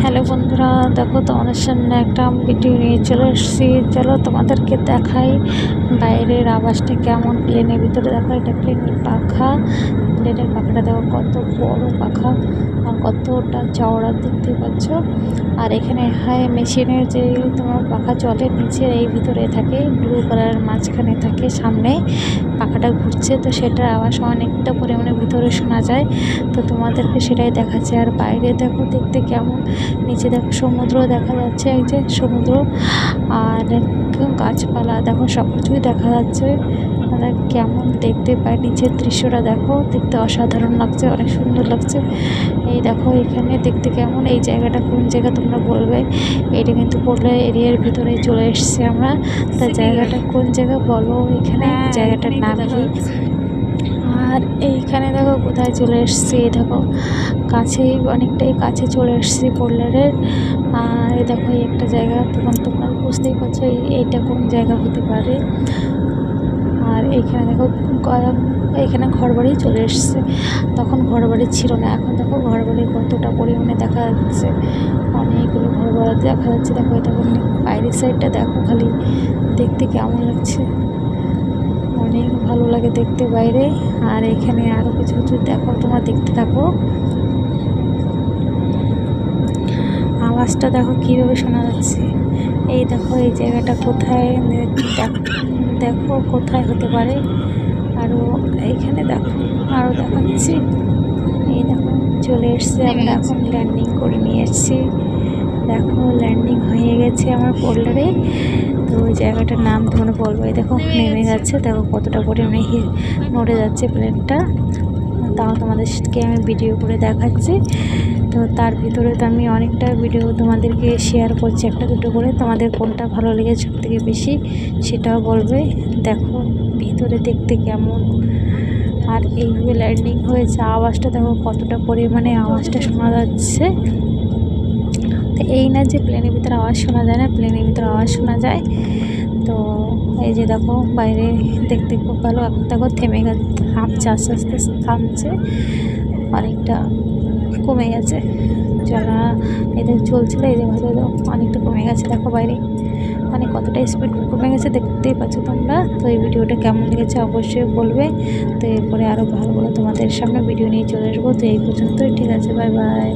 Hello বন্ধুরা, দেখো তোমাদের সামনে একটা ভিডিও নিয়ে চলে এসেছি। চলো তোমাদেরকে দেখাই বাইরের আওয়াজটা কেমন। প্লেনের ভিতরে দেখো, এটা প্লেনের পাখা। প্লেনের পাখাটা দেখো কত বড় পাখা আর কতটা চওড়া দেখতে পাচ্ছ। আর এখানে হাই মেশিনের যে তোমার পাখা চলে নিচে এই ভিতরে থাকে, ব্লু কালারের মাঝখানে থাকে, সামনে পাখাটা ঘুরছে, তো সেটার আওয়াজ অনেকটা পরিমাণে ভিতরে শোনা যায়। তো তোমাদেরকে সেটাই দেখাচ্ছে। আর বাইরে দেখো দেখতে কেমন, নিচে দেখো সমুদ্র দেখা যাচ্ছে, এই যে সমুদ্র আর গাছপালা দেখো, সব কিছুই দেখা যাচ্ছে। কেমন দেখতে পাই, নিচের দৃশ্যটা দেখো, দেখতে অসাধারণ লাগছে, অনেক সুন্দর লাগছে। এই দেখো এখানে দেখতে কেমন, এই জায়গাটা কোন জায়গা তোমরা বলবে। এটা কিন্তু পোর্টল্যান্ড এরিয়ার ভিতরে চলে এসেছি আমরা। তা জায়গাটা কোন জায়গা বলো, এখানে জায়গাটার নাম কি। আর এইখানে দেখো কোথায় চলে এসেছি, দেখো কাছেই, অনেকটাই কাছে চলে এসেছি পোর্টল্যান্ডের। আর এই দেখো এই একটা জায়গা, তোমরা বুঝতেই পারছো এইটা কোন জায়গা হতে পারে। আর এইখানে দেখো এখানে ঘরবাড়ি চলে এসছে। তখন ঘরবাড়ি ছিল না, এখন দেখো ঘরবাড়ি কতটা পরিমাণে দেখা যাচ্ছে, অনেকগুলো ঘরবাড়ি দেখা যাচ্ছে। দেখো এটা বাইরের সাইডটা দেখো, খালি দেখতে কেমন লাগছে, অনেক ভালো লাগে দেখতে বাইরে। আর এখানে আরো কিছু কিছু দেখো, তোমরা দেখতে থাকো। আওয়াজটা দেখো কিভাবে শোনা যাচ্ছে। এই দেখো এই জায়গাটা কোথায়, দেখো কোথায় হতে পারে। আরো এইখানে দেখো, আরো দেখাচ্ছি। এই দেখো চলে এসছে, আমরা এখন ল্যান্ডিং করে নিয়ে এসেছি। দেখো ল্যান্ডিং হয়ে গেছে আমার পোর্টল্যান্ডে। তো ওই জায়গাটার নাম তোমরা বলবো। এই দেখো নেমে যাচ্ছে, দেখো কতটা পরিমাণে নড়ে যাচ্ছে প্লেনটা। তাও তোমাদেরকে আমি ভিডিও করে দেখাচ্ছি। তো তার ভিতরে তো আমি অনেকটা ভিডিও তোমাদেরকে শেয়ার করছি, একটা দুটো করে। তোমাদের কোনটা ভালো লেগেছে সব থেকে বেশি সেটাও বলবে। দেখো ভিতরে দেখতে কেমন, আর এইভাবে ল্যান্ডিং হয়েছে। আওয়াজটা দেখো কতটা পরিমাণে আওয়াজটা শোনা যাচ্ছে। তো এই না যে প্লেনের ভিতরে আওয়াজ শোনা যায় না, প্লেনের ভিতরে আওয়াজ শোনা যায়। তো এই যে দেখো বাইরে দেখতে খুব ভালো। এখন দেখো থেমে গেছে, থামছে, আস্তে আস্তে থামছে, অনেকটা কমে গেছে। যারা এদের চলছিল, এই যে ভালো অনেকটা কমে গেছে। দেখো বাইরে মানে কতটা স্পিড কমে গেছে দেখতেই পাচ্ছ তোমরা। তো এই ভিডিওটা কেমন লেগেছে অবশ্যই বলবে। তো এরপরে আরও ভালো ভালো তোমাদের সামনে ভিডিও নিয়ে চলে আসবো। তো এই পর্যন্তই, ঠিক আছে, বাই বাই।